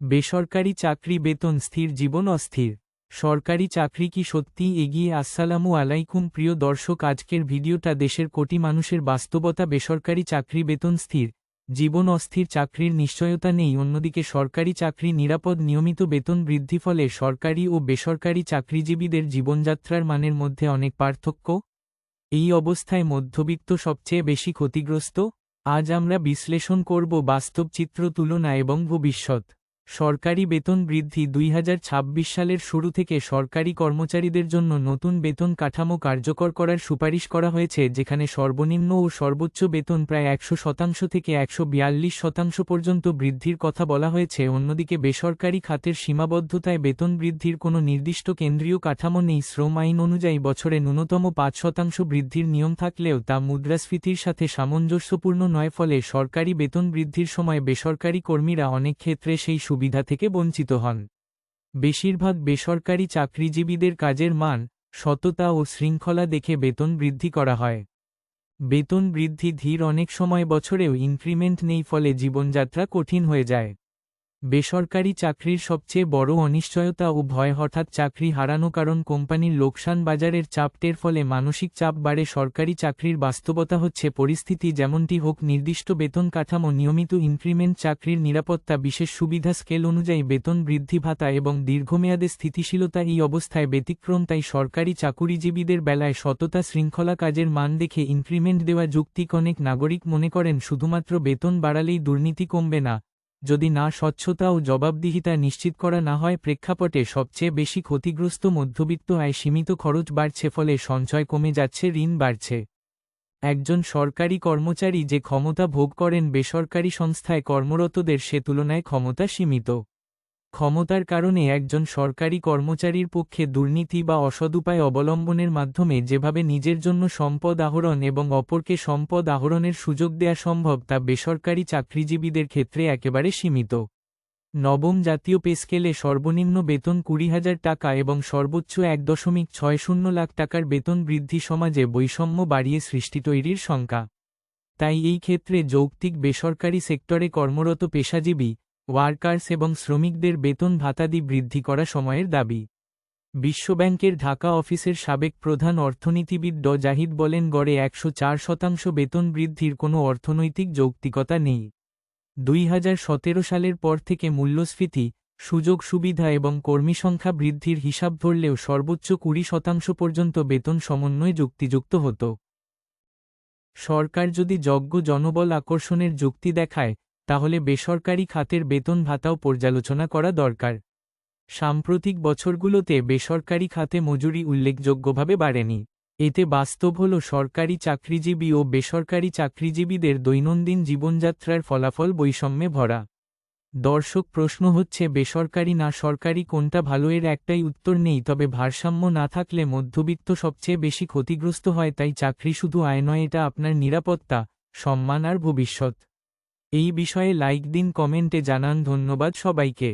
বেসরকারি চাকরি বেতন স্থির, জীবন অস্থির। সরকারি চাকরি কি সত্যিই এগিয়ে? আসসালামু আলাইকুম প্রিয় দর্শক, আজকের ভিডিওটা দেশের কোটি মানুষের বাস্তবতা। বেসরকারি চাকরি বেতন স্থির, জীবন অস্থির। চাকরির নিশ্চয়তা নেই, অন্যদিকে সরকারি চাকরি নিরাপদ, নিয়মিত বেতন বৃদ্ধি। ফলে সরকারি ও বেসরকারি চাকরিজীবীদের জীবনযাত্রার মানের মধ্যে অনেক পার্থক্য। এই অবস্থায় মধ্যবিত্ত সবচেয়ে বেশি ক্ষতিগ্রস্ত। আজ আমরা বিশ্লেষণ করব বাস্তব চিত্র, তুলনা এবং ভবিষ্যৎ। সরকারি বেতন বৃদ্ধি। 2026 সালের শুরু থেকে সরকারি কর্মচারীদের জন্য নতুন বেতন কাঠামো কার্যকর করার সুপারিশ করা হয়েছে, যেখানে সর্বনিম্ন ও সর্বোচ্চ বেতন প্রায় 100% থেকে 142% পর্যন্ত বৃদ্ধির কথা বলা হয়েছে। অন্যদিকে বেসরকারি খাতের সীমাবদ্ধতায় বেতন বৃদ্ধির কোনো নির্দিষ্ট কেন্দ্রীয় কাঠামো নেই। শ্রম আইন অনুযায়ী বছরে ন্যূনতম 5% বৃদ্ধির নিয়ম থাকলেও তা মুদ্রাস্ফীতির সাথে সামঞ্জস্যপূর্ণ নয়। ফলে সরকারি বেতন বৃদ্ধির সময় বেসরকারি কর্মীরা অনেক ক্ষেত্রে সেই সুবিধা থেকে বঞ্চিত হন। বেশিরভাগ বেসরকারি চাকরিজীবীদের কাজের মান, সততা ও শৃঙ্খলা দেখে বেতন বৃদ্ধি করা হয়। বেতন বৃদ্ধি ধীর, অনেক সময় বছরেও ইনক্রিমেন্ট নেই, ফলে জীবনযাত্রা কঠিন হয়ে যায়। বেসরকারি চাকরির সবচেয়ে বড় অনিশ্চয়তা ও ভয় হঠাৎ চাকরি হারানো, কারণ কোম্পানির লোকসান, বাজারের চাপ। টের ফলে মানসিক চাপ বাড়ে। সরকারি চাকরির বাস্তবতা হচ্ছে, পরিস্থিতি যেমনটি হোক, নির্দিষ্ট বেতন কাঠামো, নিয়মিত ইনক্রিমেন্ট, চাকরির নিরাপত্তা, বিশেষ সুবিধা, স্কেল অনুযায়ী বেতন বৃদ্ধি ভাতা এবং দীর্ঘমেয়াদে স্থিতিশীলতা। এই অবস্থায় ব্যতিক্রম। তাই সরকারি চাকুরিজীবীদের বেলায় সততা, শৃঙ্খলা, কাজের মান দেখে ইনক্রিমেন্ট দেওয়া যৌক্তিক। অনেক নাগরিক মনে করেন শুধুমাত্র বেতন বাড়ালেই দুর্নীতি কমবে না, যদি না স্বচ্ছতা ও জবাবদিহিতা নিশ্চিত করা না হয়। প্রেক্ষাপটে সবচেয়ে বেশি ক্ষতিগ্রস্ত মধ্যবিত্ত আয়, সীমিত খরচ বাড়ছে, ফলে সঞ্চয় কমে যাচ্ছে, ঋণ বাড়ছে। একজন সরকারি কর্মচারী যে ক্ষমতা ভোগ করেন বেসরকারি সংস্থায় কর্মরতদের সে তুলনায় ক্ষমতা সীমিত। ক্ষমতার কারণে একজন সরকারি কর্মচারীর পক্ষে দুর্নীতি বা অসদুপায় অবলম্বনের মাধ্যমে যেভাবে নিজের জন্য সম্পদ আহরণ এবং অপরকে সম্পদ আহরণের সুযোগ দেয়া সম্ভব, তা বেসরকারি চাকরিজীবীদের ক্ষেত্রে একেবারে সীমিত। নবম জাতীয় পে স্কেলে সর্বনিম্ন বেতন 20,000 টাকা এবং সর্বোচ্চ 1.60 লাখ টাকার বেতন বৃদ্ধি সমাজে বৈষম্য বাড়িয়ে সৃষ্টি তৈরির শঙ্কা। তাই এই ক্ষেত্রে যৌক্তিক বেসরকারি সেক্টরে কর্মরত পেশাজীবী, ওয়ার্কার্স এবং শ্রমিকদের বেতন ভাতাদি বৃদ্ধি করা সময়ের দাবি। বিশ্বব্যাংকের ঢাকা অফিসের সাবেক প্রধান অর্থনীতিবিদ ড জাহিদ বলেন, গড়ে 104% বেতন বৃদ্ধির কোনো অর্থনৈতিক যৌক্তিকতা নেই। 2017 সালের পর থেকে মূল্যস্ফীতি, সুযোগ সুবিধা এবং কর্মী সংখ্যা বৃদ্ধির হিসাব ধরলেও সর্বোচ্চ 20% পর্যন্ত বেতন সমন্বয় যুক্তিযুক্ত হতো। সরকার যদি যোগ্য জনবল আকর্ষণের যুক্তি দেখায়, তাহলে বেসরকারি খাতের বেতন ভাতাও পর্যালোচনা করা দরকার। সাম্প্রতিক বছরগুলোতে বেসরকারি খাতে মজুরি উল্লেখযোগ্যভাবে বাড়েনি। এতে বাস্তব হল সরকারি চাকরিজীবী ও বেসরকারি চাকরিজীবীদের দৈনন্দিন জীবনযাত্রার ফলাফল বৈষম্যে ভরা। দর্শক, প্রশ্ন হচ্ছে, বেসরকারি না সরকারি কোনটা ভালো? এর একটাই উত্তর, নেই। তবে ভারসাম্য না থাকলে মধ্যবিত্ত সবচেয়ে বেশি ক্ষতিগ্রস্ত হয়। তাই চাকরি শুধু আয় নয়, এটা আপনার নিরাপত্তা, সম্মান আর ভবিষ্যৎ। এই বিষয়ে লাইক দিন, কমেন্টে জানান। ধন্যবাদ সবাইকে।